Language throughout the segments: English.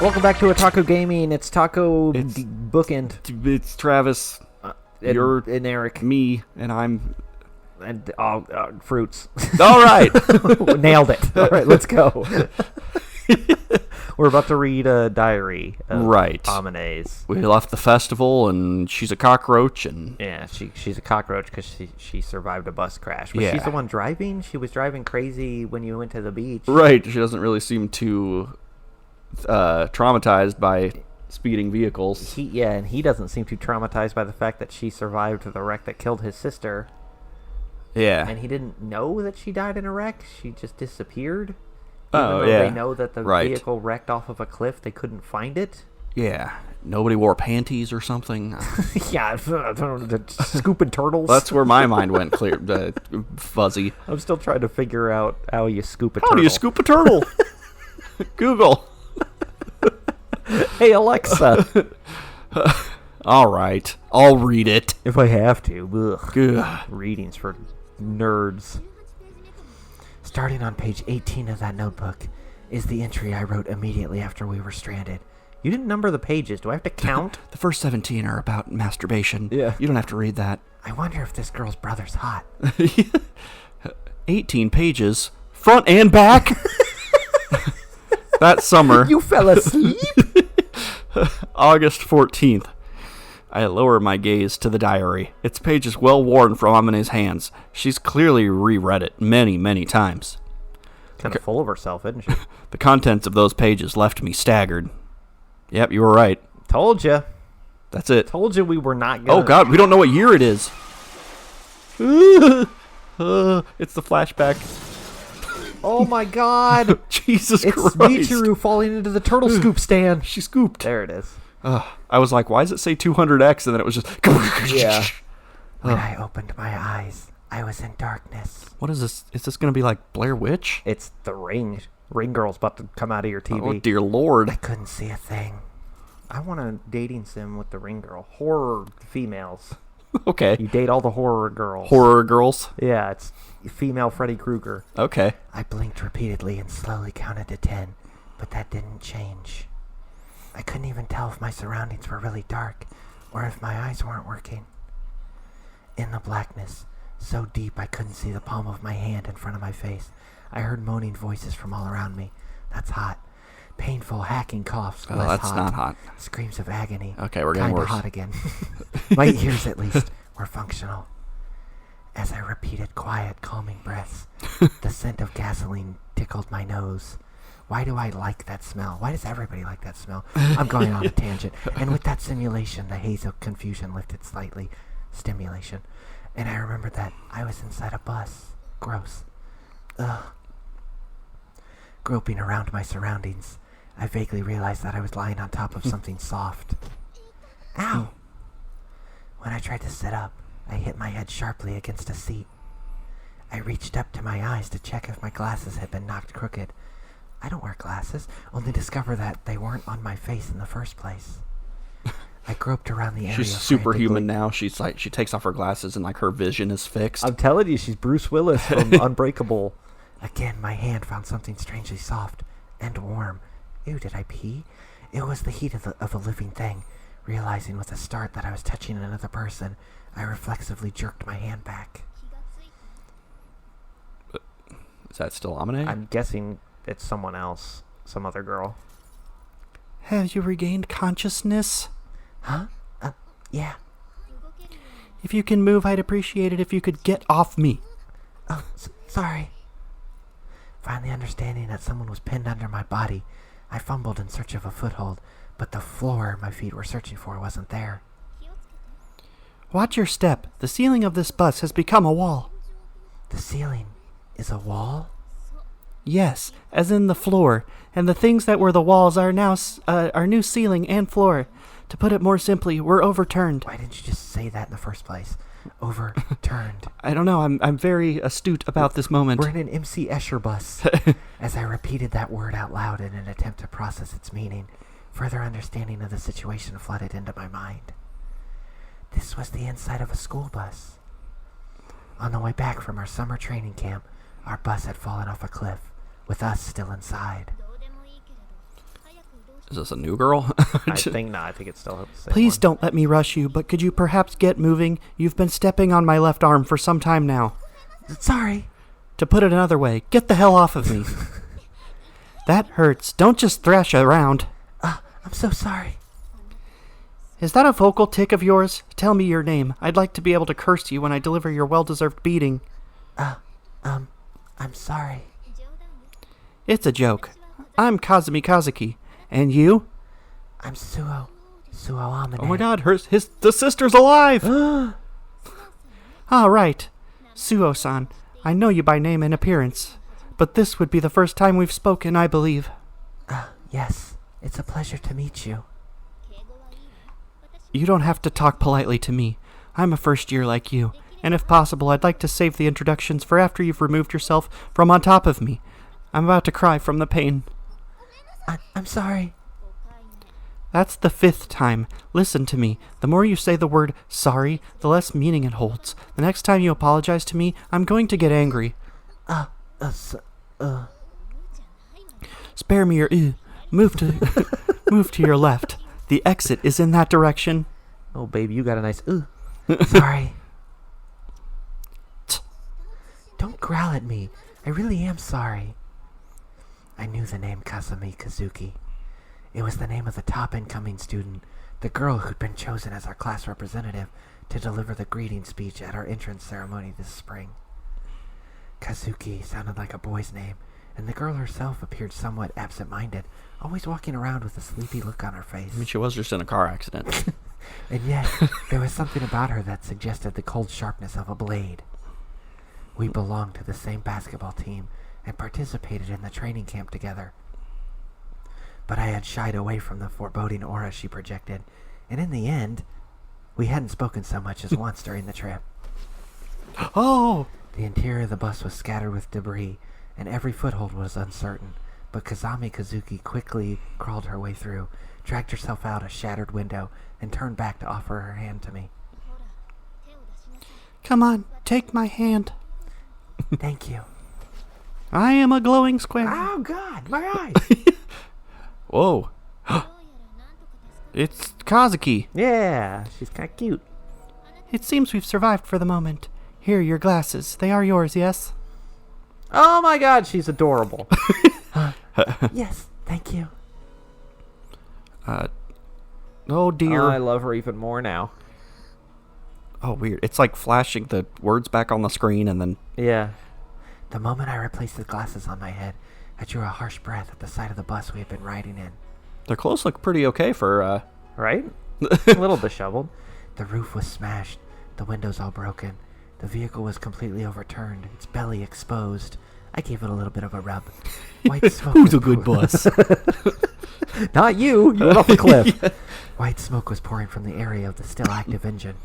Welcome back to Otaku Gaming. It's Bookend. It's Travis. You're and Eric. Me, and I'm... And fruits. All right. Nailed it. All right, let's go. We're about to read a diary of Amane's. We left the festival, and she's a cockroach, and... Yeah, she's a cockroach because she survived a bus crash. But she's the one driving? She was driving crazy when you went to the beach. Right. She doesn't really seem too traumatized by speeding vehicles. And he doesn't seem too traumatized by the fact that she survived the wreck that killed his sister. Yeah. And he didn't know that she died in a wreck. She just disappeared. Oh, Even though they know that the vehicle wrecked off of a cliff, they couldn't find it. Yeah. Nobody wore panties or something. Yeah, the scooping turtles. That's where my mind went fuzzy. I'm still trying to figure out how you scoop a turtle. How do you scoop a turtle? Google. Hey, Alexa. All right. I'll read it. If I have to. Ugh. Readings for nerds. Starting on page 18 of that notebook is the entry I wrote immediately after we were stranded. You didn't number the pages. Do I have to count? The first 17 are about masturbation. Yeah. You don't have to read that. I wonder if this girl's brother's hot. 18 pages, front and back. That summer. You fell asleep? August 14th. I lower my gaze to the diary. Its page is well worn from Amane's hands. She's clearly reread it many, many times. Kind of full of herself, isn't she? The contents of those pages left me staggered. Yep, you were right. Told you. That's it. Told you we were not gonna... Oh, God, we don't know what year it is. It's the flashback. Oh, my God. Jesus Christ. It's Michiru falling into the turtle scoop stand. She scooped. There it is. I was like, why does it say 200X? And then it was just... Yeah. When I opened my eyes, I was in darkness. What is this? Is this going to be like Blair Witch? It's the Ring. Ring Girl's about to come out of your TV. Oh, dear Lord. I couldn't see a thing. I want a dating sim with the Ring Girl. Horror females. Okay. You date all the horror girls. Horror girls? Yeah, it's female Freddy Krueger. Okay. I blinked repeatedly and slowly counted to 10, but that didn't change. I couldn't even tell if my surroundings were really dark or if my eyes weren't working. In the blackness, so deep I couldn't see the palm of my hand in front of my face, I heard moaning voices from all around me. That's hot. Painful, hacking coughs. Oh, that's not hot. Screams of agony. Okay, we're getting worse. Kinda hot again. My ears, at least, were functional. As I repeated quiet, calming breaths, the scent of gasoline tickled my nose. Why do I like that smell? Why does everybody like that smell? I'm going on a tangent. And with that simulation, the haze of confusion lifted slightly. Stimulation. And I remembered that I was inside a bus. Gross. Ugh. Groping around my surroundings, I vaguely realized that I was lying on top of something soft. Ow! When I tried to sit up, I hit my head sharply against a seat. I reached up to my eyes to check if my glasses had been knocked crooked. I don't wear glasses, only discover that they weren't on my face in the first place. I groped around the area. She's superhuman now. She's like, she takes off her glasses and like her vision is fixed. I'm telling you, she's Bruce Willis from Unbreakable. Again, my hand found something strangely soft and warm. Ew, did I pee? It was the heat of a living thing. Realizing with a start that I was touching another person, I reflexively jerked my hand back. Is that still Amane? I'm guessing it's someone else. Some other girl. Have you regained consciousness? Huh? Yeah. If you can move, I'd appreciate it if you could get off me. Oh, sorry. Finally understanding that someone was pinned under my body, I fumbled in search of a foothold, but the floor my feet were searching for wasn't there. Watch your step. The ceiling of this bus has become a wall. The ceiling is a wall? Yes, as in the floor, and the things that were the walls are now our new ceiling and floor. To put it more simply, we're overturned. Why didn't you just say that in the first place? Overturned. I don't know. I'm very astute about this moment. We're in an MC Escher bus. As I repeated that word out loud in an attempt to process its meaning, further understanding of the situation flooded into my mind. This was the inside of a school bus. On the way back from our summer training camp, our bus had fallen off a cliff, with us still inside. Is this a new girl? I think not. I think it's still the same Please one. don't let me rush you, but could you perhaps get moving? You've been stepping on my left arm for some time now. Sorry. To put it another way, get the hell off of me. That hurts. Don't just thrash around. I'm so sorry. Is that a vocal tick of yours? Tell me your name. I'd like to be able to curse you when I deliver your well-deserved beating. I'm sorry. It's a joke. I'm Kazumi Kazuki. And you? I'm Suo Amane. Oh my god, the sister's alive! Ah, right. Suo-san, I know you by name and appearance, but this would be the first time we've spoken, I believe. Yes. It's a pleasure to meet you. You don't have to talk politely to me. I'm a first year like you, and if possible, I'd like to save the introductions for after you've removed yourself from on top of me. I'm about to cry from the pain. I'm sorry. That's the 5th time. Listen to me. The more you say the word sorry, the less meaning it holds. The next time you apologize to me, I'm going to get angry. Spare me your Move to your left. The exit is in that direction. Oh, baby, you got a nice Sorry. Don't growl at me. I really am sorry. I knew the name Kazumi Kazuki. It was the name of the top incoming student, the girl who'd been chosen as our class representative to deliver the greeting speech at our entrance ceremony this spring. Kazuki sounded like a boy's name, and the girl herself appeared somewhat absent-minded, always walking around with a sleepy look on her face. I mean, she was just in a car accident. And yet, there was something about her that suggested the cold sharpness of a blade. We belonged to the same basketball team and participated in the training camp together. But I had shied away from the foreboding aura she projected, and in the end, we hadn't spoken so much as once during the trip. Oh! The interior of the bus was scattered with debris, and every foothold was uncertain, but Kazami Kazuki quickly crawled her way through, dragged herself out a shattered window, and turned back to offer her hand to me. Come on, take my hand. Thank you. I am a glowing square. Oh, God, my eyes! Whoa. It's Kazuki. Yeah, she's kind of cute. It seems we've survived for the moment. Here, your glasses. They are yours, yes? Oh my god, she's adorable. Yes, thank you. Oh dear. Oh, I love her even more now. Oh, weird. It's like flashing the words back on the screen and then... Yeah. The moment I replaced the glasses on my head, I drew a harsh breath at the side of the bus we had been riding in. Their clothes look pretty okay for, Right? A little disheveled. The roof was smashed, the windows all broken. The vehicle was completely overturned, its belly exposed. I gave it a little bit of a rub. White smoke. Who's a good boss? Not you. You went off the cliff. Yeah. White smoke was pouring from the area of the still active engine.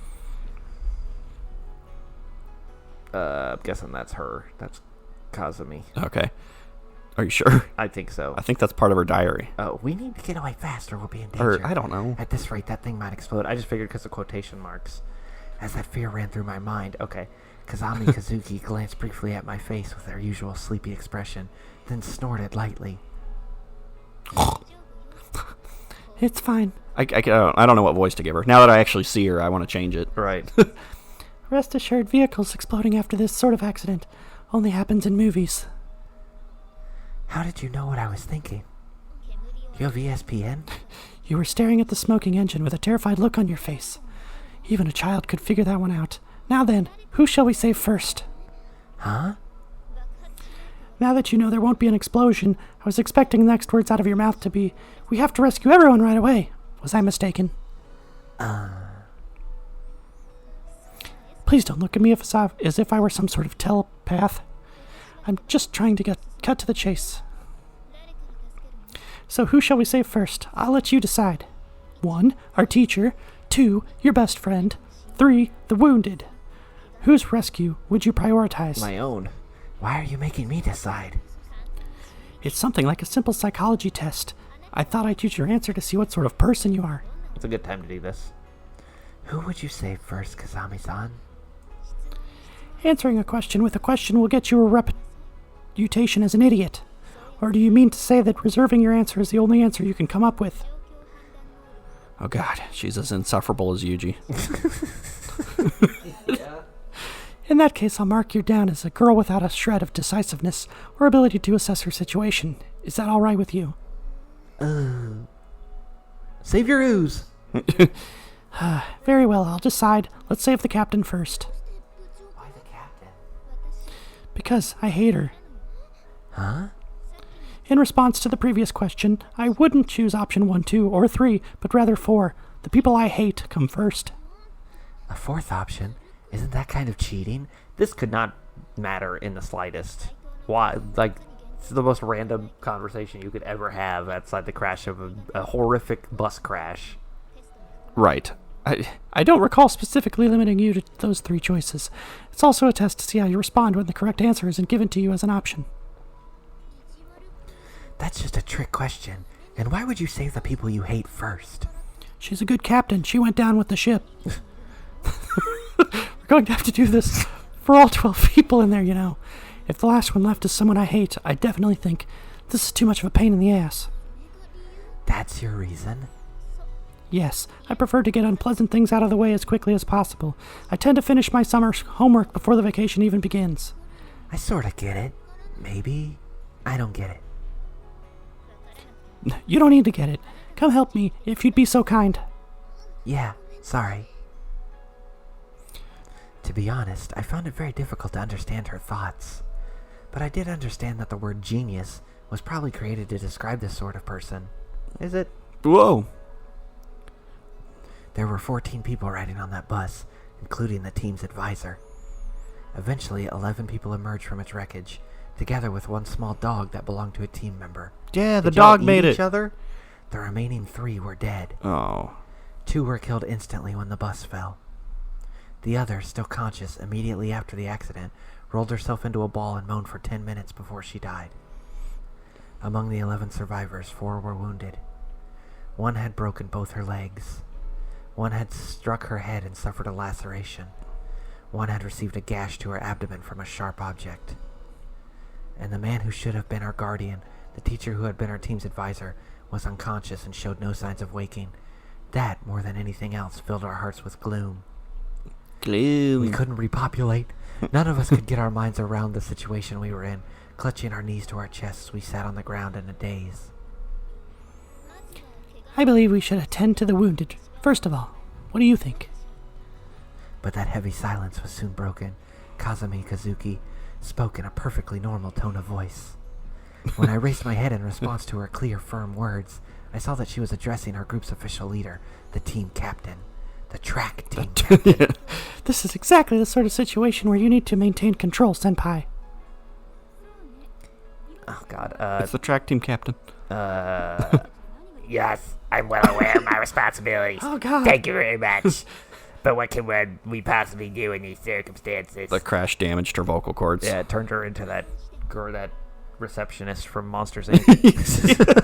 I'm guessing that's her. That's Kazumi. Okay. Are you sure? I think so. I think that's part of her diary. Oh, We need to get away fast or we'll be in danger. Or, I don't know. At this rate, that thing might explode. I just figured because of quotation marks. As that fear ran through my mind, Okay. Kazami Kazuki glanced briefly at my face with their usual sleepy expression, then snorted lightly. It's fine. I don't know what voice to give her. Now that I actually see her, I want to change it. Right. Rest assured, vehicles exploding after this sort of accident only happens in movies. How did you know what I was thinking? You have ESPN? You were staring at the smoking engine with a terrified look on your face. Even a child could figure that one out. Now then, who shall we save first? Huh? Now that you know there won't be an explosion, I was expecting the next words out of your mouth to be, we have to rescue everyone right away. Was I mistaken? Please don't look at me as if I were some sort of telepath. I'm just trying to cut to the chase. So who shall we save first? I'll let you decide. 1, our teacher. 2, your best friend. 3, the wounded. Whose rescue would you prioritize? My own. Why are you making me decide? It's something like a simple psychology test. I thought I'd use your answer to see what sort of person you are. It's a good time to do this. Who would you save first, Kazami-san? Answering a question with a question will get you a reputation as an idiot. Or do you mean to say that reserving your answer is the only answer you can come up with? Oh god, she's as insufferable as Yuuji. In that case, I'll mark you down as a girl without a shred of decisiveness or ability to assess her situation. Is that all right with you? Save your ooze. Very well, I'll decide. Let's save the captain first. Why the captain? Because I hate her. Huh? In response to the previous question, I wouldn't choose option 1, 2, or 3, but rather 4. The people I hate come first. A fourth option? Isn't that kind of cheating? This could not matter in the slightest. Why? Like, it's the most random conversation you could ever have outside the crash of a horrific bus crash. Right. I don't recall specifically limiting you to those 3 choices. It's also a test to see how you respond when the correct answer isn't given to you as an option. That's just a trick question. And why would you save the people you hate first? She's a good captain. She went down with the ship. We're going to have to do this for all 12 people in there, you know. If the last one left is someone I hate, I definitely think this is too much of a pain in the ass. That's your reason? Yes, I prefer to get unpleasant things out of the way as quickly as possible. I tend to finish my summer homework before the vacation even begins. I sorta get it. Maybe I don't get it. You don't need to get it. Come help me, if you'd be so kind. Yeah, sorry. To be honest, I found it very difficult to understand her thoughts. But I did understand that the word genius was probably created to describe this sort of person. Is it? Whoa. There were 14 people riding on that bus, including the team's advisor. Eventually, 11 people emerged from its wreckage, together with one small dog that belonged to a team member. Yeah, the Did y'all dog made eat it. each other? The remaining 3 were dead. Oh. 2 were killed instantly when the bus fell. The other, still conscious immediately after the accident, rolled herself into a ball and moaned for 10 minutes before she died. Among the 11 survivors, 4 were wounded. 1 had broken both her legs. 1 had struck her head and suffered a laceration. 1 had received a gash to her abdomen from a sharp object. And the man who should have been our guardian, the teacher who had been our team's advisor, was unconscious and showed no signs of waking. That, more than anything else, filled our hearts with gloom. Gloom. We couldn't repopulate. None of us could get our minds around the situation we were in. Clutching our knees to our chests, we sat on the ground in a daze. I believe we should attend to the wounded. First of all, what do you think? But that heavy silence was soon broken. Kazuki spoke in a perfectly normal tone of voice. When I raised my head in response to her clear, firm words, I saw that she was addressing our group's official leader, the team captain. The track team captain. This is exactly the sort of situation where you need to maintain control, Senpai. Oh, God. It's the track team captain. Yes, I'm well aware of my responsibilities. Oh, God. Thank you very much. But what can we possibly do in these circumstances? The crash damaged her vocal cords. Yeah, it turned her into that girl, that receptionist from Monsters, Inc.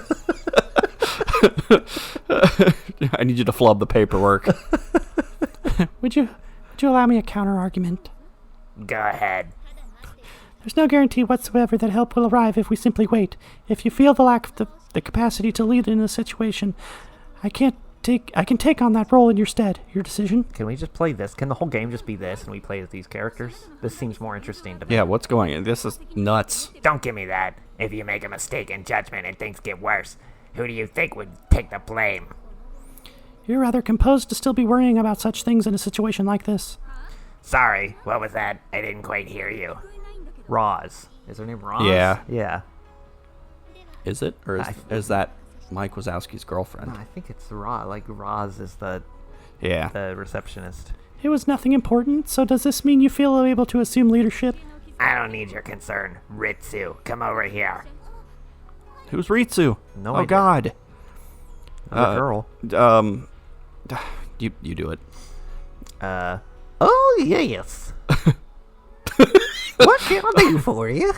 I need you to flub the paperwork. Would you allow me a counter-argument? Go ahead. There's no guarantee whatsoever that help will arrive if we simply wait. If you feel the lack of the capacity to lead in a situation, I can take on that role in your stead. Your decision? Can we just play this? Can the whole game just be this and we play as these characters? This seems more interesting to me. Yeah, what's going on? This is nuts. Don't give me that. If you make a mistake in judgment and things get worse, who do you think would take the blame? You're rather composed to still be worrying about such things in a situation like this. Sorry, what was that? I didn't quite hear you. Roz. Is her name Roz? Yeah. Yeah. Is it? Or is that Mike Wazowski's girlfriend? No, I think it's Roz. Like, Roz is the Yeah. receptionist. It was nothing important, so does this mean you feel able to assume leadership? I don't need your concern. Ritsu, come over here. Who's Ritsu? No Oh, idea. God. Another girl. You do it. Oh, yes. What can I do for you?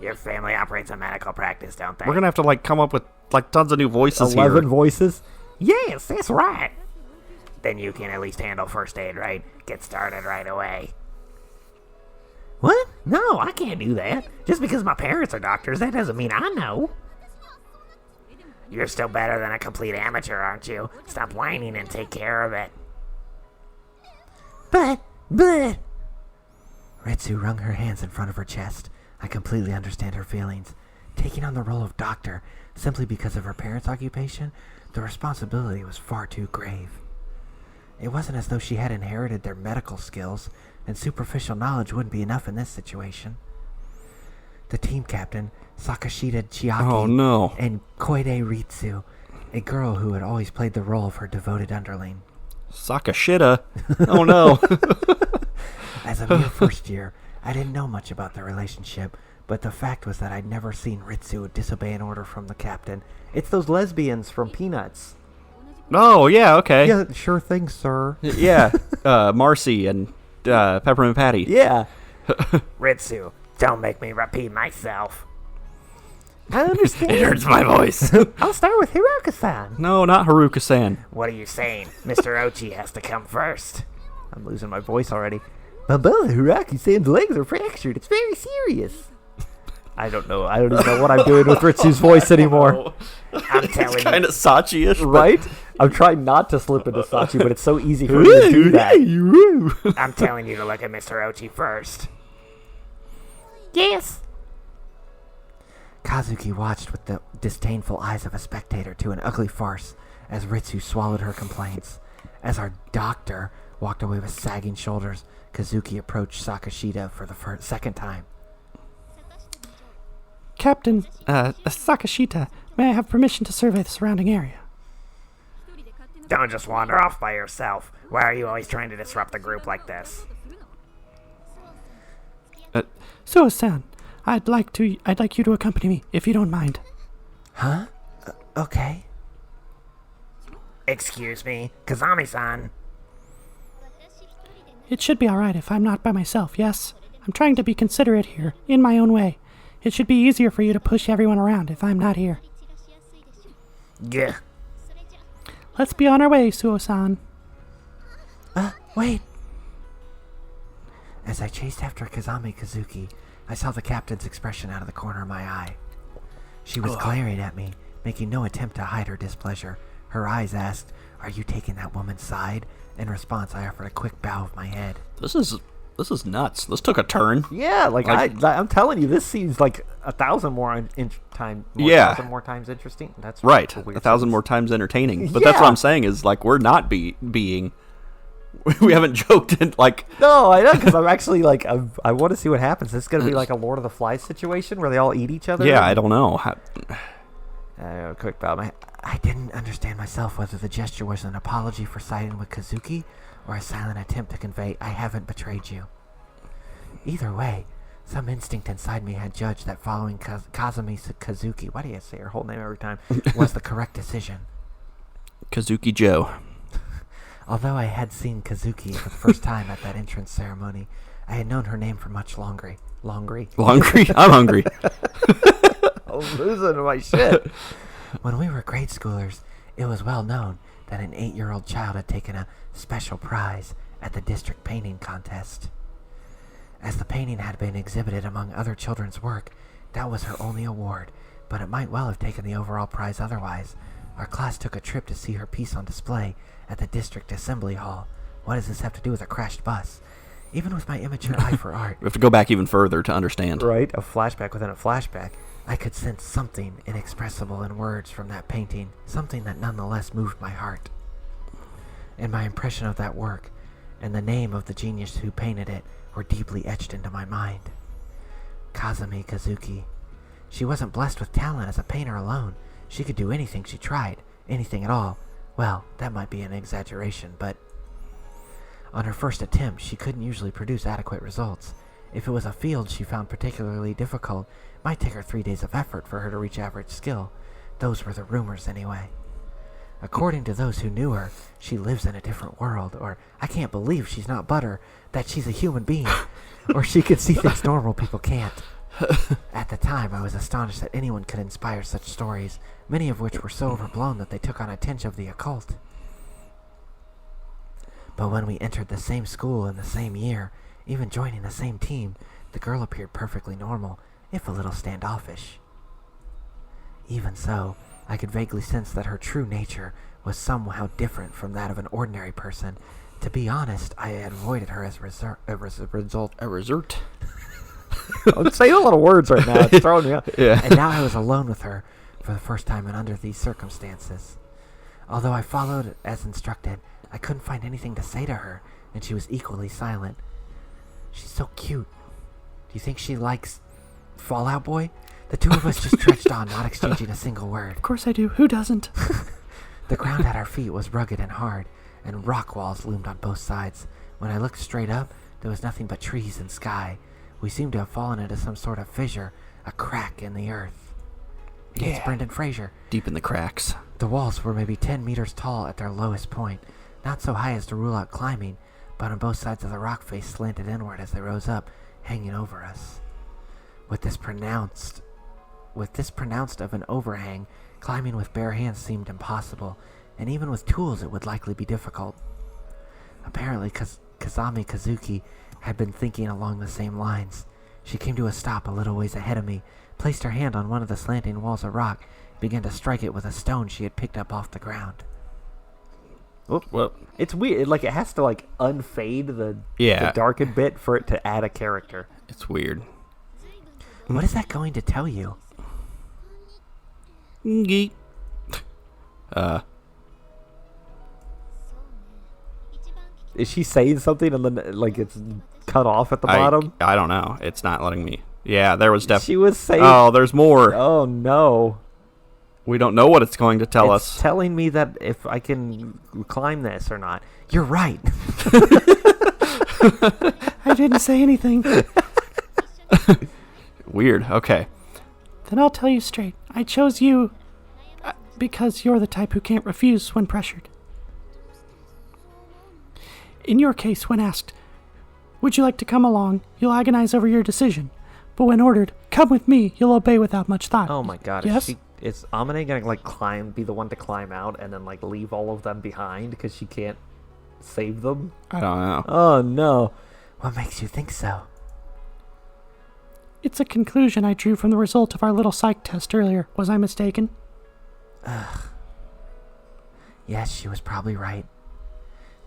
Your family operates a medical practice, don't they? We're gonna have to come up with tons of new voices 11 here. voices? Yes, that's right. Then you can at least handle first aid, right? Get started right away. What? No, I can't do that. Just because my parents are doctors, that doesn't mean I know. You're still better than a complete amateur, aren't you? Stop whining and take care of it. But... Ritsu wrung her hands in front of her chest. I completely understand her feelings. Taking on the role of doctor, simply because of her parents' occupation, the responsibility was far too grave. It wasn't as though she had inherited their medical skills, and superficial knowledge wouldn't be enough in this situation. The team captain, Sakashita Chiaki, and Koide Ritsu, a girl who had always played the role of her devoted underling. Sakashita? Oh no. As a mere first year, I didn't know much about their relationship, but the fact was that I'd never seen Ritsu disobey an order from the captain. It's those lesbians from Peanuts. Oh, yeah, okay. Yeah, sure thing, sir. Yeah, Marcy and Peppermint Patty. Yeah. Ritsu, don't make me repeat myself. I understand. It hurts my voice. I'll start with Hiroka-san. No, not Haruka-san. What are you saying? Mr. Ochi has to come first. I'm losing my voice already. My brother Hiraki-san's legs are fractured. It's very serious. I don't know. I don't even know what I'm doing with Ritsu's voice anymore. I'm telling you. Kind of Sachi-ish. Right? I'm trying not to slip into Sachi, but it's so easy for me to do that. I'm telling you to look at Mr. Ochi first. Yes! Kazuki watched with the disdainful eyes of a spectator to an ugly farce as Ritsu swallowed her complaints. As our doctor walked away with sagging shoulders, Kazuki approached Sakashita for the second time. Captain, Sakashita, may I have permission to survey the surrounding area? Don't just wander off by yourself. Why are you always trying to disrupt the group like this? Suo-san, I'd like you to accompany me, if you don't mind. Huh? Okay. Excuse me, Kazami-san. It should be alright if I'm not by myself, yes? I'm trying to be considerate here, in my own way. It should be easier for you to push everyone around if I'm not here. Yeah. Let's be on our way, Suo-san. Wait! As I chased after Kazami Kazuki, I saw the captain's expression out of the corner of my eye. She was glaring at me, making no attempt to hide her displeasure. Her eyes asked, "Are you taking that woman's side?" In response, I offered a quick bow of my head. This is nuts. This took a turn. Yeah, I'm telling you, this seems like 1,000 more times interesting. That's Right, a weird 1,000 sentence. more times entertaining. But that's what I'm saying is, like, we're not being... We haven't joked in, like... No, I know, because I'm actually, like, I want to see what happens. It's going to be like a Lord of the Flies situation where they all eat each other? Yeah, I don't know. Quick bow. I didn't understand myself whether the gesture was an apology for siding with Kazuki or a silent attempt to convey, "I haven't betrayed you." Either way, some instinct inside me had judged that following Kazumi Kazuki, why do you say her whole name every time, was the correct decision. Kazuki Joe. Although I had seen Kazuki for the first time at that entrance ceremony, I had known her name for much longer. Hungry? I'm hungry. I'm losing my shit. When we were grade schoolers, it was well known that an 8-year-old child had taken a special prize at the district painting contest. As the painting had been exhibited among other children's work, that was her only award, but it might well have taken the overall prize otherwise. Our class took a trip to see her piece on display at the district assembly hall. What does this have to do with a crashed bus? Even with my immature eye for art, We have to go back even further to understand. Right? A flashback within a flashback. I could sense something inexpressible in words from that painting, something that nonetheless moved my heart. And my impression of that work, and the name of the genius who painted it, were deeply etched into my mind. Kazumi Kazuki. She wasn't blessed with talent as a painter alone. She could do anything she tried, anything at all. Well, that might be an exaggeration, but... On her first attempt, she couldn't usually produce adequate results. If it was a field she found particularly difficult, it might take her 3 days of effort for her to reach average skill. Those were the rumors anyway. According to those who knew her, she lives in a different world, or I can't believe she's not butter, that she's a human being, or she can see things normal people can't. At the time, I was astonished that anyone could inspire such stories, many of which were so overblown that they took on a tinge of the occult. But when we entered the same school in the same year, even joining the same team, The girl appeared perfectly normal, if a little standoffish. Even so, I could vaguely sense that her true nature was somehow different from that of an ordinary person. To be honest, I had avoided her as a result. A resort. I'm saying a lot of words right now. It's throwing me off. Yeah. And now I was alone with her for the first time and under these circumstances. Although I followed as instructed, I couldn't find anything to say to her, and she was equally silent. She's so cute. Do you think she likes Fallout Boy? The two of us just trudged on, not exchanging a single word. Of course I do. Who doesn't? The ground at our feet was rugged and hard, and rock walls loomed on both sides. When I looked straight up, there was nothing but trees and sky. We seemed to have fallen into some sort of fissure, a crack in the earth. It's Brendan Fraser. Deep in the cracks. The walls were maybe 10 meters tall at their lowest point, not so high as to rule out climbing, but on both sides of the rock face slanted inward as they rose up, hanging over us. With this pronounced of an overhang, climbing with bare hands seemed impossible, and even with tools it would likely be difficult. Apparently, Kazuki had been thinking along the same lines. She came to a stop a little ways ahead of me, placed her hand on one of the slanting walls of rock, and began to strike it with a stone she had picked up off the ground. Whoop. It's weird. Like, it has to, like, unfade the darkened bit for it to add a character. It's weird. What is that going to tell you? Geek. Is she saying something and then, like, it's cut off at the bottom? I don't know. It's not letting me. Yeah, there was definitely. She was saying... Oh, there's more. Oh, no. We don't know what it's going to tell It's us. telling me that if I can climb this or not. You're right. I didn't say anything. Weird. Okay. Then I'll tell you straight. I chose you because you're the type who can't refuse when pressured. In your case, when asked, would you like to come along, you'll agonize over your decision. But when ordered, come with me, you'll obey without much thought. Oh my god. Yes? Is Amane gonna, like, be the one to climb out and then, like, leave all of them behind because she can't save them? I don't know. Oh, no. What makes you think so? It's a conclusion I drew from the result of our little psych test earlier. Was I mistaken? Yes, she was probably right.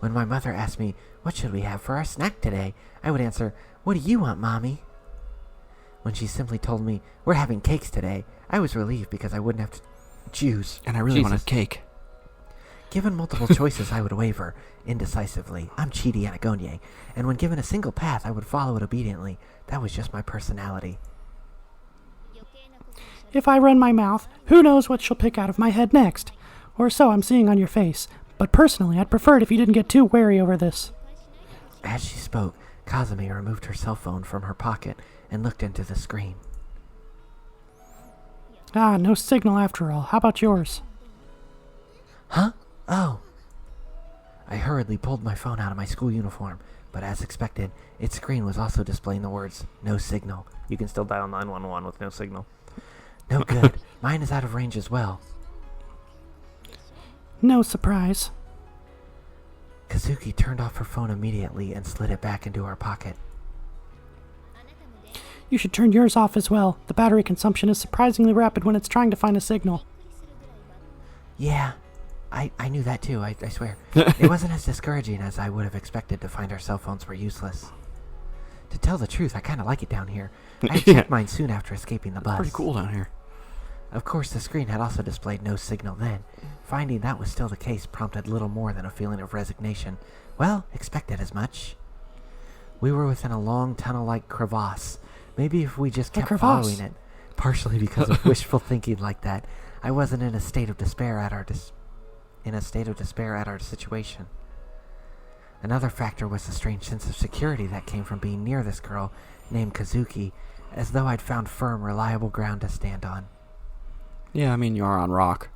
When my mother asked me, what should we have for our snack today? I would answer, what do you want, Mommy? When she simply told me, we're having cakes today, I was relieved because I wouldn't have to choose. And I really wanted cake. Given multiple choices, I would waver indecisively. I'm Chidi Anagonye, and when given a single path, I would follow it obediently. That was just my personality. If I run my mouth, who knows what she'll pick out of my head next? Or so I'm seeing on your face. But personally, I'd prefer it if you didn't get too wary over this. As she spoke, Kazumi removed her cell phone from her pocket and looked into the screen. Ah, no signal after all. How about yours? Huh? Oh. I hurriedly pulled my phone out of my school uniform, but as expected, its screen was also displaying the words, no signal. You can still dial 911 with no signal. No good. Mine is out of range as well. No surprise. Kazuki turned off her phone immediately and slid it back into her pocket. You should turn yours off as well. The battery consumption is surprisingly rapid when it's trying to find a signal. Yeah, I knew that too, I swear. It wasn't as discouraging as I would have expected to find our cell phones were useless. To tell the truth, I kind of like it down here. I checked mine soon after escaping the bus. Pretty cool down here. Of course, the screen had also displayed no signal then. Finding that was still the case prompted little more than a feeling of resignation. Well, expected as much. We were within a long tunnel-like crevasse. Maybe if we just kept following it, partially because of wishful thinking like that, I wasn't in a state of despair at our situation. Another factor was the strange sense of security that came from being near this girl named Kazuki, as though I'd found firm, reliable ground to stand on. Yeah, I mean, you are on rock.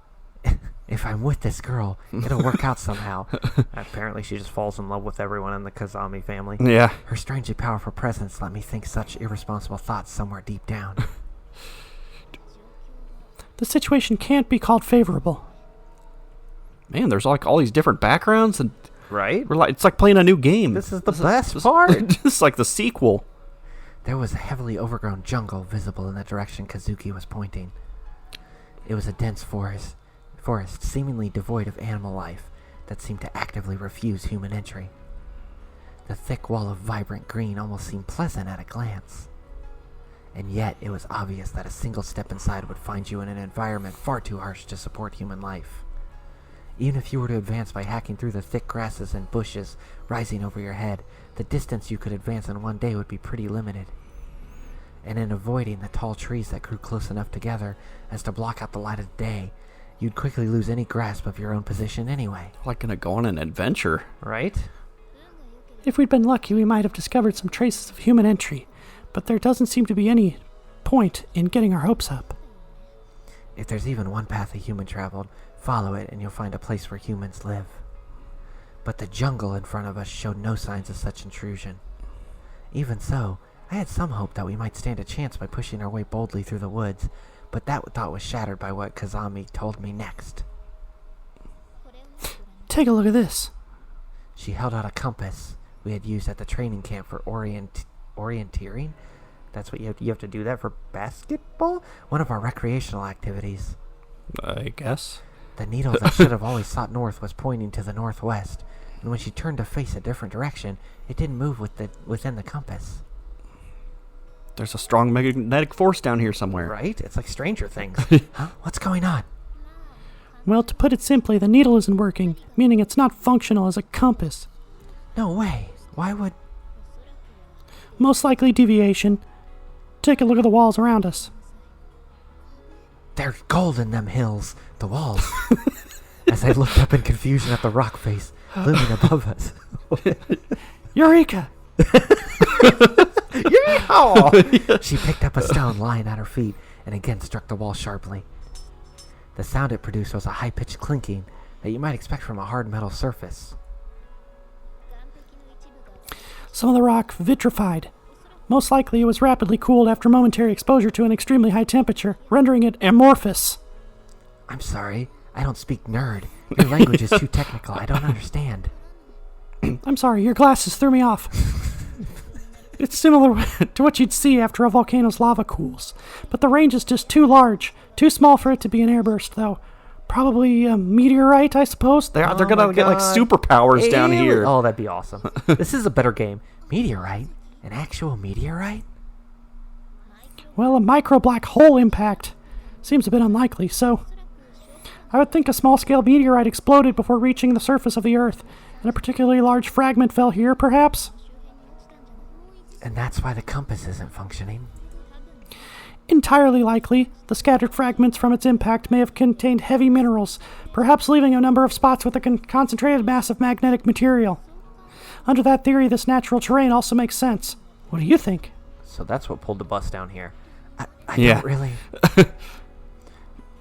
If I'm with this girl, it'll work out somehow. Apparently she just falls in love with everyone in the Kazami family. Yeah. Her strangely powerful presence let me think such irresponsible thoughts somewhere deep down. The situation can't be called favorable. Man, there's like all these different backgrounds, and Right? it's like playing a new game. This is the best part. It's like the sequel. There was a heavily overgrown jungle visible in the direction Kazuki was pointing. It was a dense forest seemingly devoid of animal life that seemed to actively refuse human entry. The thick wall of vibrant green almost seemed pleasant at a glance. And yet it was obvious that a single step inside would find you in an environment far too harsh to support human life. Even if you were to advance by hacking through the thick grasses and bushes rising over your head, the distance you could advance in one day would be pretty limited. And in avoiding the tall trees that grew close enough together as to block out the light of day, you'd quickly lose any grasp of your own position anyway. Like gonna go on an adventure. Right? If we'd been lucky, we might have discovered some traces of human entry, but there doesn't seem to be any point in getting our hopes up. If there's even one path a human traveled, follow it and you'll find a place where humans live. But the jungle in front of us showed no signs of such intrusion. Even so, I had some hope that we might stand a chance by pushing our way boldly through the woods, but that thought was shattered by what Kazami told me next. Take a look at this. She held out a compass we had used at the training camp for orienteering. That's what you have to do that for basketball? One of our recreational activities. I guess. The needle that should have always sought north was pointing to the northwest, and when she turned to face a different direction, it didn't move within the compass. There's a strong magnetic force down here somewhere. Right? It's like Stranger Things. Huh? What's going on? Well, to put it simply, the needle isn't working, meaning it's not functional as a compass. No way. Why would... Most likely deviation. Take a look at the walls around us. There's gold in them hills, the walls. As I looked up in confusion at the rock face looming above us. Eureka! She picked up a stone lying at her feet and again struck the wall sharply. The sound it produced was a high-pitched clinking that you might expect from a hard metal surface. Some of the rock vitrified. Most likely it was rapidly cooled after momentary exposure to an extremely high temperature, rendering it amorphous. I'm sorry, I don't speak nerd. Your language is too technical, I don't understand. I'm sorry, your glasses threw me off. It's similar to what you'd see after a volcano's lava cools, but the range is just too large. Too small for it to be an airburst, though. Probably a meteorite, I suppose. They're gonna get like superpowers down here. Oh, that'd be awesome. This is a better game. Meteorite? An actual meteorite? Well, a micro black hole impact seems a bit unlikely, so I would think a small-scale meteorite exploded before reaching the surface of the Earth, and a particularly large fragment fell here, perhaps? And that's why the compass isn't functioning. Entirely likely. The scattered fragments from its impact may have contained heavy minerals, perhaps leaving a number of spots with a concentrated mass of magnetic material. Under that theory, this natural terrain also makes sense. What do you think? So that's what pulled the bus down here. I Yeah. don't really...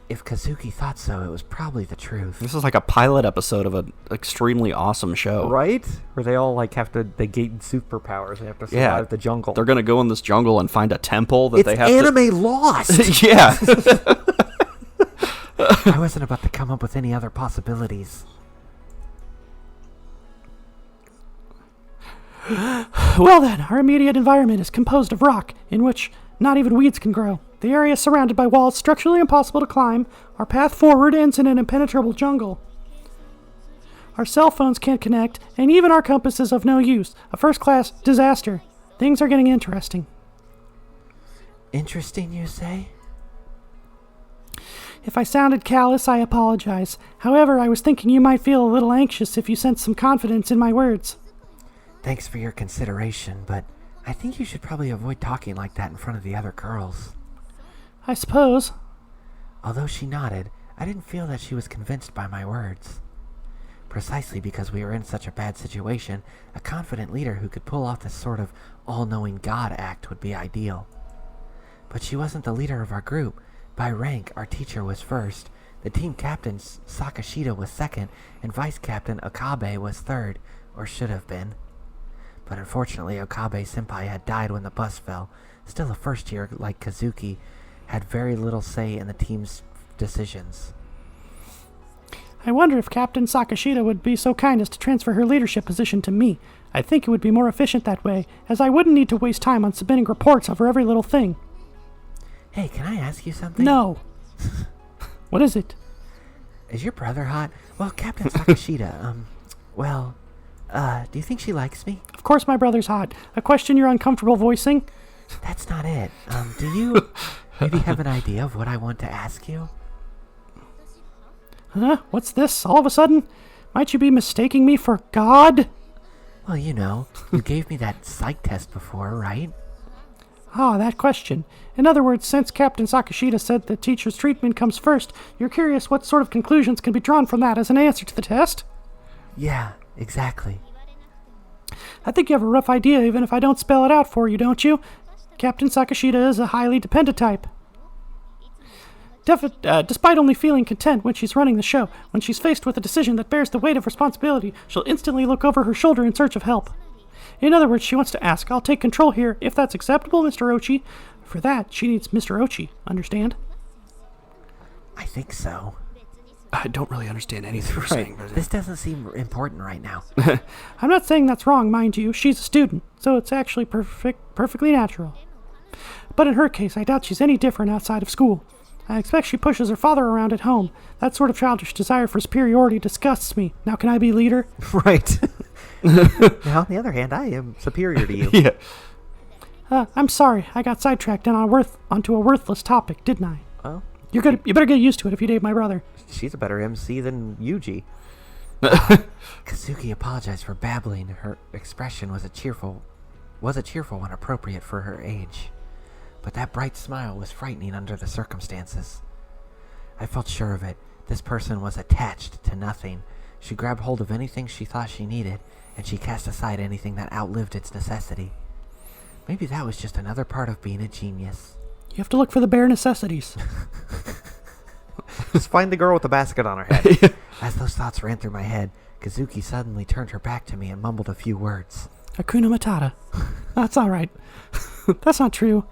If Kazuki thought so, it was probably the truth. This is like a pilot episode of an extremely awesome show. Right? Where they all like they gain superpowers and have to survive the jungle. They're gonna go in this jungle and find a temple that It's they have anime Lost! Yeah. I wasn't about to come up with any other possibilities. Well then, our immediate environment is composed of rock, in which not even weeds can grow. The area is surrounded by walls structurally impossible to climb. Our path forward ends in an impenetrable jungle. Our cell phones can't connect, and even our compass is of no use. A first-class disaster. Things are getting interesting. Interesting, you say? If I sounded callous, I apologize. However, I was thinking you might feel a little anxious if you sensed some confidence in my words. Thanks for your consideration, but I think you should probably avoid talking like that in front of the other girls. I suppose. Although she nodded, I didn't feel that she was convinced by my words. Precisely because we were in such a bad situation, a confident leader who could pull off this sort of all-knowing God act would be ideal. But she wasn't the leader of our group. By rank, our teacher was first, the team captain Sakashita was second, and vice captain Okabe was third, or should have been. But unfortunately, Okabe-senpai had died when the bus fell. Still, a first year like Kazuki had very little say in the team's decisions. I wonder if Captain Sakashita would be so kind as to transfer her leadership position to me. I think it would be more efficient that way, as I wouldn't need to waste time on submitting reports over every little thing. Hey, can I ask you something? No. What is it? Is your brother hot? Well, Captain Sakashita, do you think she likes me? Of course my brother's hot. A question you're uncomfortable voicing? That's not it. Do you maybe have an idea of what I want to ask you? Huh? What's this? All of a sudden? Might you be mistaking me for God? Well, you gave me that psych test before, right? Ah, that question. In other words, since Captain Sakashita said that teacher's treatment comes first, you're curious what sort of conclusions can be drawn from that as an answer to the test? Yeah, exactly. I think you have a rough idea even if I don't spell it out for you, don't you? Captain Sakashita is a highly dependent type. Despite only feeling content when she's running the show, when she's faced with a decision that bears the weight of responsibility, she'll instantly look over her shoulder in search of help. In other words, she wants to ask, I'll take control here, if that's acceptable, Mr. Ochi. For that, she needs Mr. Ochi, understand? I think so. I don't really understand anything you're saying. But This doesn't seem important right now. I'm not saying that's wrong, mind you. She's a student, so it's actually perfectly natural. But in her case, I doubt she's any different outside of school. I expect she pushes her father around at home. That sort of childish desire for superiority disgusts me. Now can I be leader? Right. Now, on the other hand, I am superior to you. yeah. I'm sorry. I got sidetracked onto a worthless topic, didn't I? Well, You better get used to it if you date my brother. she's a better MC than Yuuji. Kazuki apologized for babbling. Her expression was a cheerful one appropriate for her age. But that bright smile was frightening under the circumstances. I felt sure of it. This person was attached to nothing. She grabbed hold of anything she thought she needed, and she cast aside anything that outlived its necessity. Maybe that was just another part of being a genius. You have to look for the bare necessities. Just find the girl with the basket on her head. As those thoughts ran through my head, Kazuki suddenly turned her back to me and mumbled a few words. Hakuna Matata. That's all right. That's not true.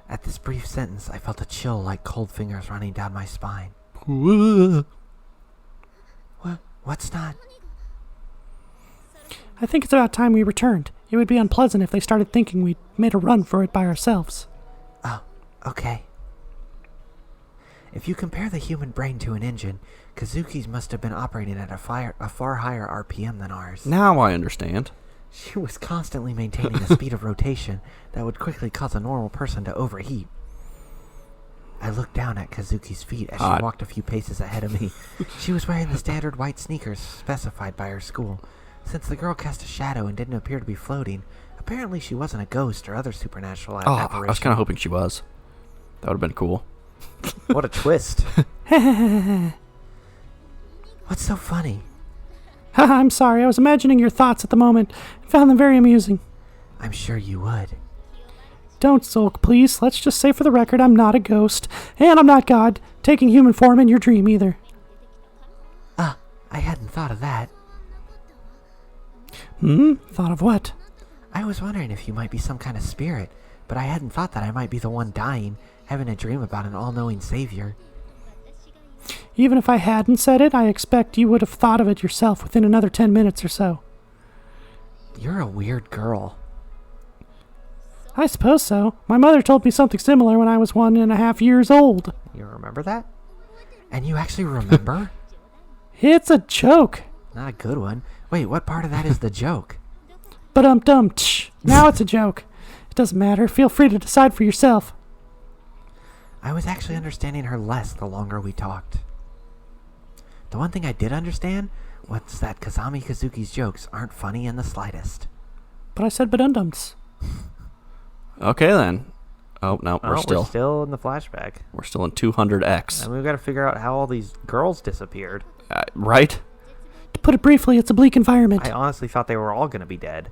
At this brief sentence, I felt a chill like cold fingers running down my spine. What's not? I think it's about time we returned. It would be unpleasant if they started thinking we'd made a run for it by ourselves. Oh, okay. If you compare the human brain to an engine, Kazuki's must have been operating at a far higher RPM than ours. Now I understand. She was constantly maintaining a speed of rotation that would quickly cause a normal person to overheat. I looked down at Kazuki's feet as she walked a few paces ahead of me. She was wearing the standard white sneakers specified by her school. Since the girl cast a shadow and didn't appear to be floating, apparently she wasn't a ghost or other supernatural apparition. I was kind of hoping she was. That would have been cool. What a twist. What's so funny? Haha, I'm sorry. I was imagining your thoughts at the moment. I found them very amusing. I'm sure you would. Don't sulk, please. Let's just say for the record, I'm not a ghost. And I'm not God, taking human form in your dream either. I hadn't thought of that. Thought of what? I was wondering if you might be some kind of spirit, but I hadn't thought that I might be the one dying, having a dream about an all-knowing savior. Even if I hadn't said it, I expect you would have thought of it yourself within another 10 minutes or so. You're a weird girl. I suppose so. My mother told me something similar when I was 1.5 years old. You remember that? And you actually remember? It's a joke. Not a good one. Wait, what part of that is the joke? But now it's a joke. It doesn't matter. Feel free to decide for yourself. I was actually understanding her less the longer we talked. The one thing I did understand was that Kazami Kazuki's jokes aren't funny in the slightest. But I said badundums. Okay then. Oh no, we're still in the flashback. We're still in 200X. And we've got to figure out how all these girls disappeared. Right? To put it briefly, it's a bleak environment. I honestly thought they were all going to be dead.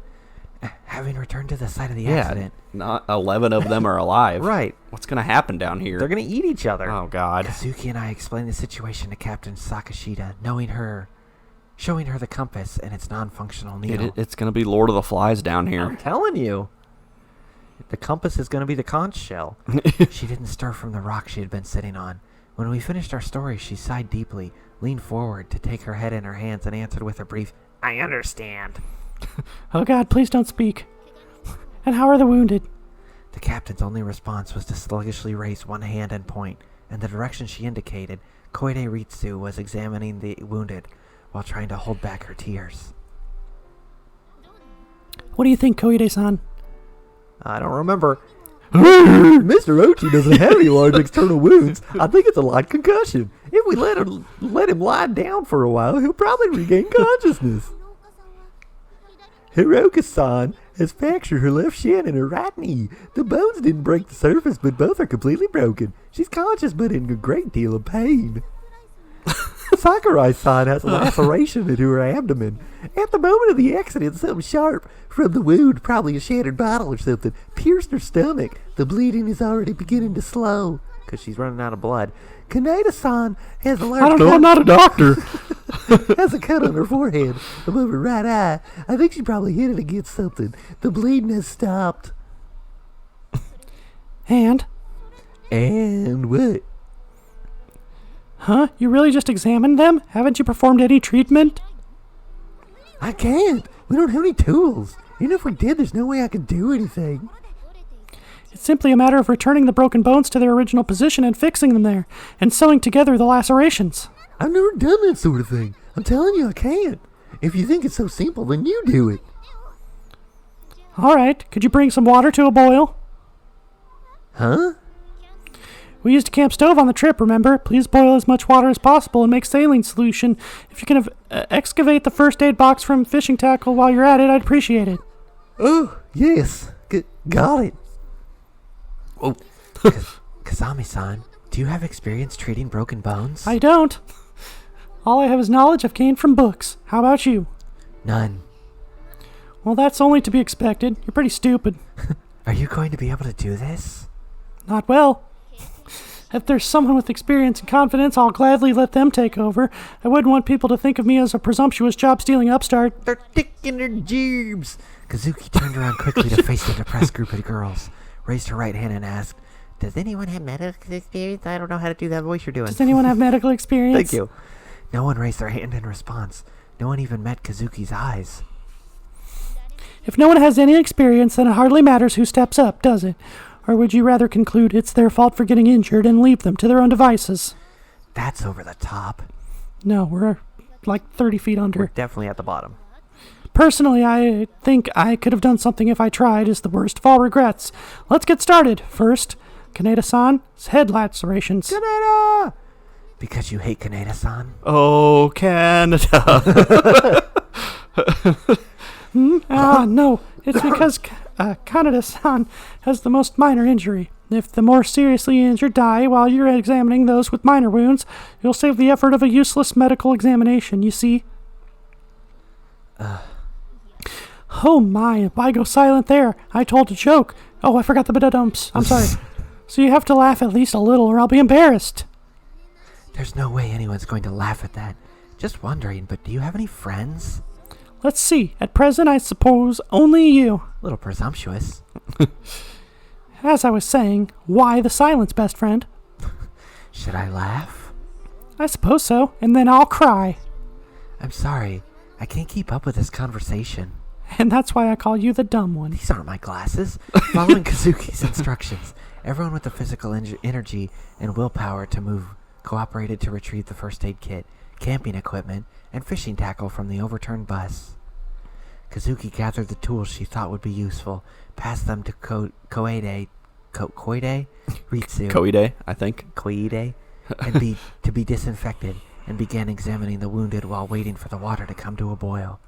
Having returned to the site of the accident. Not 11 of them are alive. Right. What's going to happen down here? They're going to eat each other. Oh God. Kazuki and I explained the situation to Captain Sakashita, showing her the compass and its non-functional needle. It's going to be Lord of the Flies down here. I'm telling you. The compass is going to be the conch shell. She didn't stir from the rock she had been sitting on. When we finished our story, she sighed deeply, leaned forward to take her head in her hands, and answered with a brief, I understand. Oh God, please don't speak. And how are the wounded? The captain's only response was to sluggishly raise one hand and point, in the direction she indicated. Koide Ritsu was examining the wounded while trying to hold back her tears. What do you think, Koide-san? I don't remember. Mr. Ochi doesn't have any large external wounds. I think it's a light concussion. If we let him lie down for a while, he'll probably regain consciousness. Hiroka-san has fractured her left shin and her right knee. The bones didn't break the surface, but both are completely broken. She's conscious, but in a great deal of pain. Sakurai-san has a laceration into her abdomen. At the moment of the accident, something sharp from the wound, probably a shattered bottle or something, pierced her stomach. The bleeding is already beginning to slow. Because she's running out of blood. Kaneda-san has a large I don't know, I'm not a doctor. has a cut on her forehead above her right eye. I think she probably hit it against something. The bleeding has stopped. And? And what? Huh? You really just examined them? Haven't you performed any treatment? I can't. We don't have any tools. Even if we did, there's no way I could do anything. It's simply a matter of returning the broken bones to their original position and fixing them there, and sewing together the lacerations. I've never done that sort of thing. I'm telling you, I can't. If you think it's so simple, then you do it. All right, could you bring some water to a boil? Huh? We used a camp stove on the trip, remember? Please boil as much water as possible and make saline solution. If you can excavate the first aid box from fishing tackle while you're at it, I'd appreciate it. Oh, yes. Got it. Oh. Kazami-san, do you have experience treating broken bones? I don't. All I have is knowledge I've gained from books. How about you? None. Well, that's only to be expected. You're pretty stupid. Are you going to be able to do this? Not well. If there's someone with experience and confidence, I'll gladly let them take over. I wouldn't want people to think of me as a presumptuous job-stealing upstart. They're thick in their jeebs. Kazuki turned around quickly to face the depressed group of girls, raised her right hand and asked, "Does anyone have medical experience? I don't know how to do that voice you're doing." Does anyone have medical experience? Thank you. No one raised their hand in response. No one even met Kazuki's eyes. If no one has any experience, then it hardly matters who steps up, does it? Or would you rather conclude it's their fault for getting injured and leave them to their own devices? That's over the top. No, we're like 30 feet We're under. definitely at the bottom. Personally, I think I could have done something if I tried, is the worst of all regrets. Let's get started. First, Kaneda-san's head lacerations. Kaneda! Because you hate Kaneda-san? Oh, Canada. No. It's because Kaneda-san has the most minor injury. If the more seriously injured die while you're examining those with minor wounds, you'll save the effort of a useless medical examination, you see? Oh my, why go silent there? I told a joke. Oh, I forgot the ba-da-dumps. I'm sorry. So you have to laugh at least a little or I'll be embarrassed. There's no way anyone's going to laugh at that. Just wondering, but do you have any friends? Let's see. At present, I suppose only you. A little presumptuous. As I was saying, why the silence, best friend? Should I laugh? I suppose so, and then I'll cry. I'm sorry. I can't keep up with this conversation. And that's why I call you the dumb one. These aren't my glasses. Following Kazuki's instructions, everyone with the physical energy and willpower to move cooperated to retrieve the first aid kit, camping equipment, and fishing tackle from the overturned bus. Kazuki gathered the tools she thought would be useful, passed them to Koide Ritsu, Koide, I think. Koide, to be disinfected, and began examining the wounded while waiting for the water to come to a boil.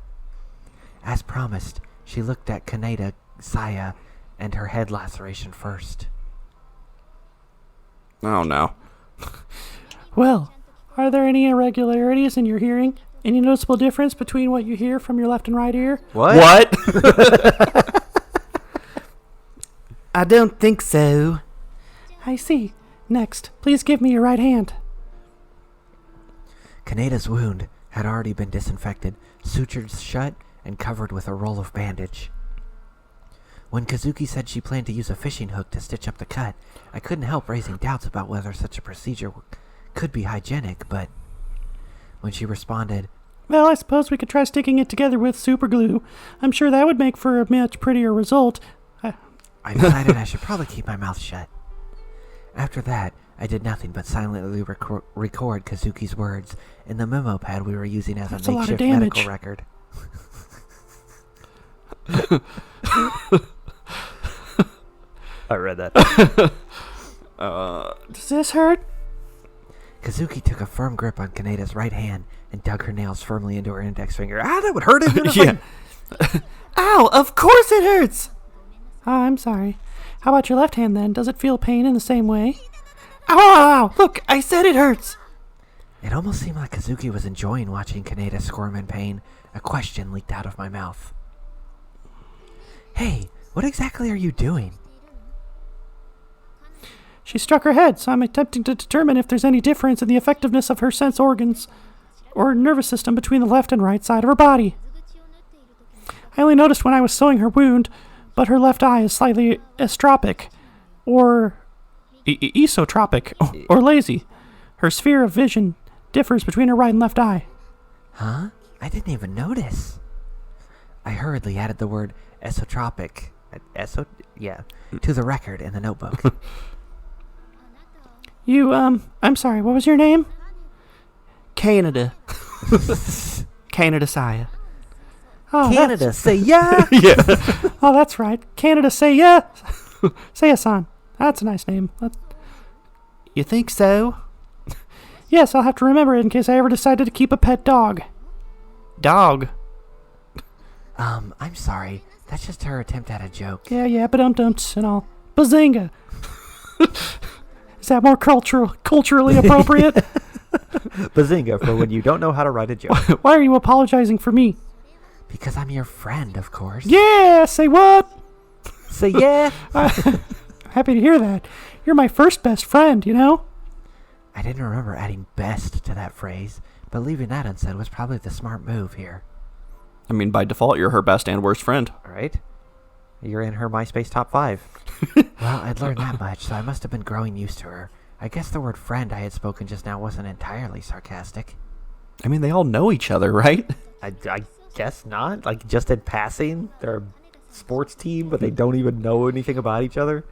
As promised, she looked at Kaneda Saya and her head laceration first. Oh, no. Well, are there any irregularities in your hearing? Any noticeable difference between what you hear from your left and right ear? What? I don't think so. I see. Next, please give me your right hand. Kaneda's wound had already been disinfected, sutured shut, and covered with a roll of bandage. When Kazuki said she planned to use a fishing hook to stitch up the cut, I couldn't help raising doubts about whether such a procedure could be hygienic, but when she responded, Well, I suppose we could try sticking it together with super glue. I'm sure that would make for a much prettier result. I decided I should probably keep my mouth shut. After that, I did nothing but silently record Kazuki's words in the memo pad we were using as That's a a lot of makeshift medical damage. record. I read that. Does this hurt? Kazuki took a firm grip on Kaneda's right hand and dug her nails firmly into her index finger. That would hurt it. Yeah. Ow, of course it hurts! I'm sorry. How about your left hand then? Does it feel pain in the same way? Ow, ow, ow! Look, I said it hurts! It almost seemed like Kazuki was enjoying watching Kaneda squirm in pain. A question leaked out of my mouth. Hey, what exactly are you doing? She struck her head, so I'm attempting to determine if there's any difference in the effectiveness of her sense organs or nervous system between the left and right side of her body. I only noticed when I was sewing her wound, but her left eye is slightly estropic, or esotropic, or lazy. Her sphere of vision differs between her right and left eye. Huh? I didn't even notice. I hurriedly added the word esotropic, to the record in the notebook. I'm sorry, what was your name? Canada. Canada Saya. Oh, Canada, say yeah! Oh, that's right. Canada, say yeah! Saya-san. That's a nice name. You think so? Yes, I'll have to remember it in case I ever decided to keep a pet dog. Dog. I'm sorry. That's just her attempt at a joke. Yeah, ba-dum-dumps and all. Bazinga! Is that more culturally appropriate? Bazinga for when you don't know how to write a joke. Why are you apologizing for me? Because I'm your friend, of course. Yeah, say what? Say yeah! Happy to hear that. You're my first best friend, you know? I didn't remember adding best to that phrase, but leaving that unsaid was probably the smart move here. I mean, by default, you're her best and worst friend. All right. You're in her MySpace top 5. Well, I'd learned that much, so I must have been growing used to her. I guess the word friend I had spoken just now wasn't entirely sarcastic. I mean, they all know each other, right? I guess not. Like, just in passing, they're a sports team, but they don't even know anything about each other.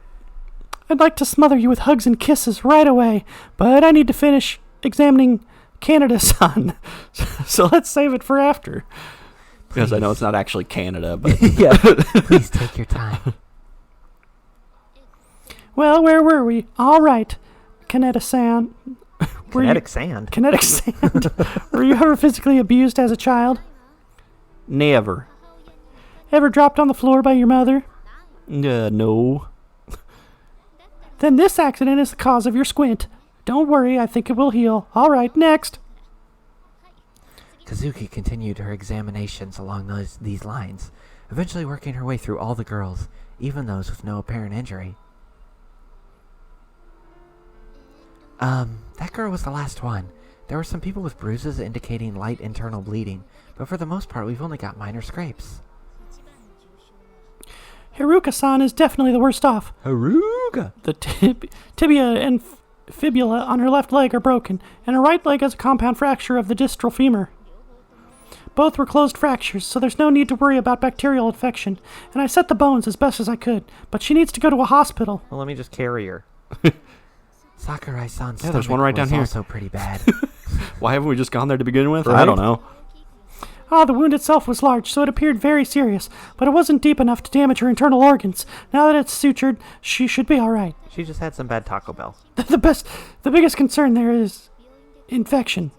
I'd like to smother you with hugs and kisses right away, but I need to finish examining Canada-san. So let's save it for after. Because I know it's not actually Canada, but... Yeah. Please take your time. Well, where were we? All right. Kaneda-san. Kinetic sand. Kinetic sand. Were you ever physically abused as a child? Never. Ever dropped on the floor by your mother? No. Then this accident is the cause of your squint. Don't worry, I think it will heal. All right, next. Kazuki continued her examinations along these lines, eventually working her way through all the girls, even those with no apparent injury. That girl was the last one. There were some people with bruises indicating light internal bleeding, but for the most part we've only got minor scrapes. Haruka-san is definitely the worst off. Haruka! The tibia and fibula on her left leg are broken, and her right leg has a compound fracture of the distal femur. Both were closed fractures, so there's no need to worry about bacterial infection, and I set the bones as best as I could, but she needs to go to a hospital. Well, let me just carry her. Sakurai-san's Yeah, there's one right down was here. also pretty bad. Why haven't we just gone there to begin with? Right? I don't know. The wound itself was large, so it appeared very serious, but it wasn't deep enough to damage her internal organs. Now that it's sutured, she should be all right. She just had some bad Taco Bell. The biggest concern there is infection.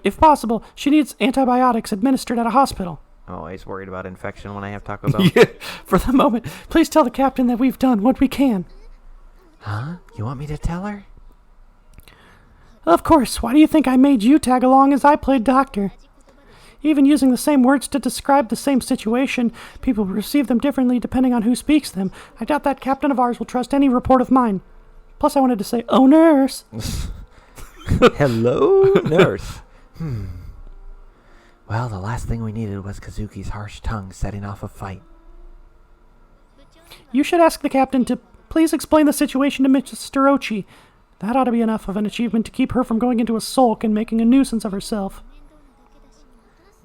If possible, she needs antibiotics administered at a hospital. I'm always worried about infection when I have Taco Bell. Yeah. For the moment, please tell the captain that we've done what we can. Huh? You want me to tell her? Of course, why do you think I made you tag along as I played doctor? Even using the same words to describe the same situation, people receive them differently depending on who speaks them. I doubt that captain of ours will trust any report of mine. Plus, I wanted to say, oh, nurse. Hello, nurse. Well, the last thing we needed was Kazuki's harsh tongue setting off a fight. You should ask the captain to please explain the situation to Mr. Ochi. That ought to be enough of an achievement to keep her from going into a sulk and making a nuisance of herself.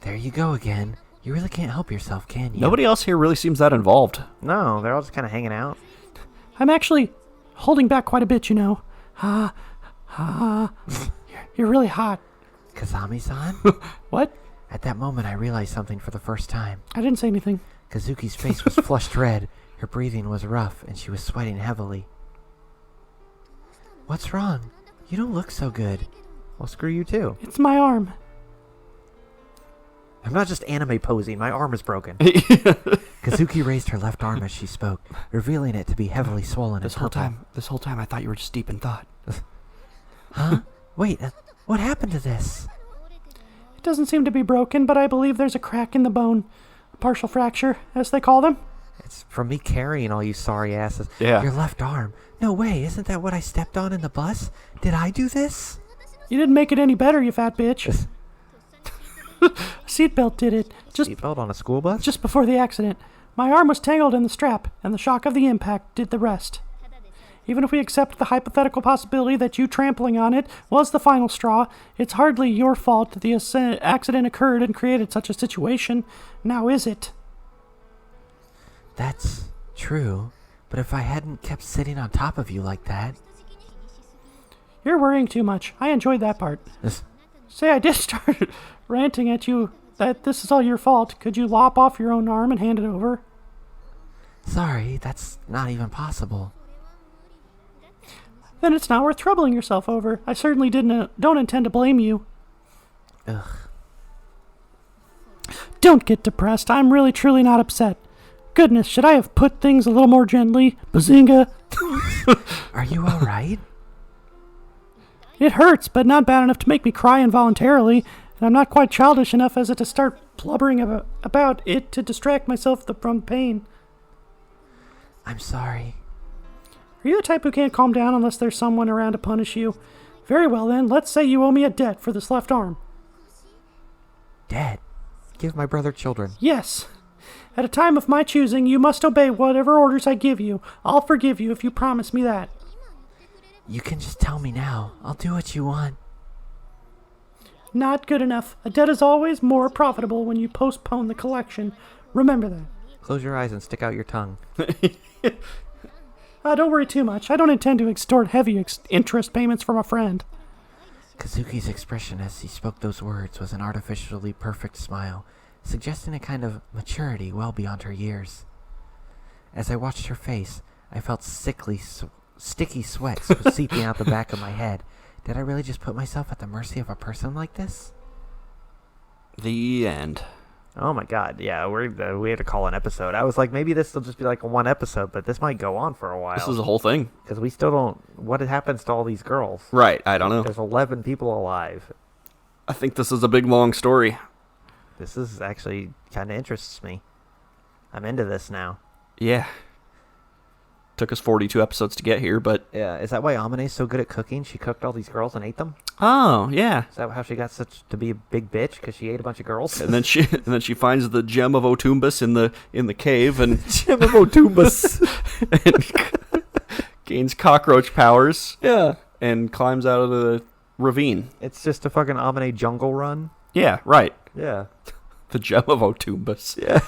There you go again. You really can't help yourself, can you? Nobody else here really seems that involved. No, they're all just kind of hanging out. I'm actually holding back quite a bit, you know. You're really hot. Kazami-san? What? At that moment, I realized something for the first time. I didn't say anything. Kazuki's face was flushed red, her breathing was rough, and she was sweating heavily. What's wrong? You don't look so good. Well, screw you too. It's my arm. I'm not just anime posing. My arm is broken. Kazuki raised her left arm as she spoke, revealing it to be heavily swollen This and whole purple. time, I thought you were just deep in thought. Huh? Wait, what happened to this? It doesn't seem to be broken, but I believe there's a crack in the bone. A partial fracture, as they call them. It's from me carrying all you sorry asses. Yeah. Your left arm. No way, isn't that what I stepped on in the bus? Did I do this? You didn't make it any better, you fat bitch. A seatbelt did it. Seatbelt on a school bus? Just before the accident. My arm was tangled in the strap, and the shock of the impact did the rest. Even if we accept the hypothetical possibility that you trampling on it was the final straw, it's hardly your fault that the accident occurred and created such a situation. Now is it? That's true, but if I hadn't kept sitting on top of you like that... You're worrying too much. I enjoyed that part. Say, I did start ranting at you that this is all your fault. Could you lop off your own arm and hand it over? Sorry, that's not even possible. Then it's not worth troubling yourself over. I certainly don't intend to blame you. Ugh. Don't get depressed. I'm really truly not upset. Goodness, should I have put things a little more gently? Bazinga. Are you alright? It hurts, but not bad enough to make me cry involuntarily, and I'm not quite childish enough as it to start blubbering about it to distract myself from pain. I'm sorry. Are you the type who can't calm down unless there's someone around to punish you? Very well then, let's say you owe me a debt for this left arm. Dead. Give my brother children. Yes. At a time of my choosing, you must obey whatever orders I give you. I'll forgive you if you promise me that. You can just tell me now. I'll do what you want. Not good enough. A debt is always more profitable when you postpone the collection. Remember that. Close your eyes and stick out your tongue. Don't worry too much. I don't intend to extort heavy interest payments from a friend. Kazuki's expression as he spoke those words was an artificially perfect smile, suggesting a kind of maturity well beyond her years. As I watched her face, I felt sticky sweat seeping out the back of my head. Did I really just put myself at the mercy of a person like this? The end. Oh my god, yeah, we had to call an episode. I was like, maybe this will just be like a one episode, but this might go on for a while. This is a whole thing. Because we still don't... What happens to all these girls? Right, I don't know. There's 11 people alive. I think this is a big, long story. This is actually kind of interests me. I'm into this now. Yeah. Took us 42 episodes to get here, but... Yeah, is that why Amane's so good at cooking? She cooked all these girls and ate them? Oh, yeah. Is that how she got to be a big bitch? Because she ate a bunch of girls? And then she finds the gem of Otumbus in the cave and Gem of Otumbus. and gains cockroach powers. Yeah. And climbs out of the ravine. It's just a fucking Amane jungle run? Yeah, right. Yeah. The gem of Otumbus. Yeah.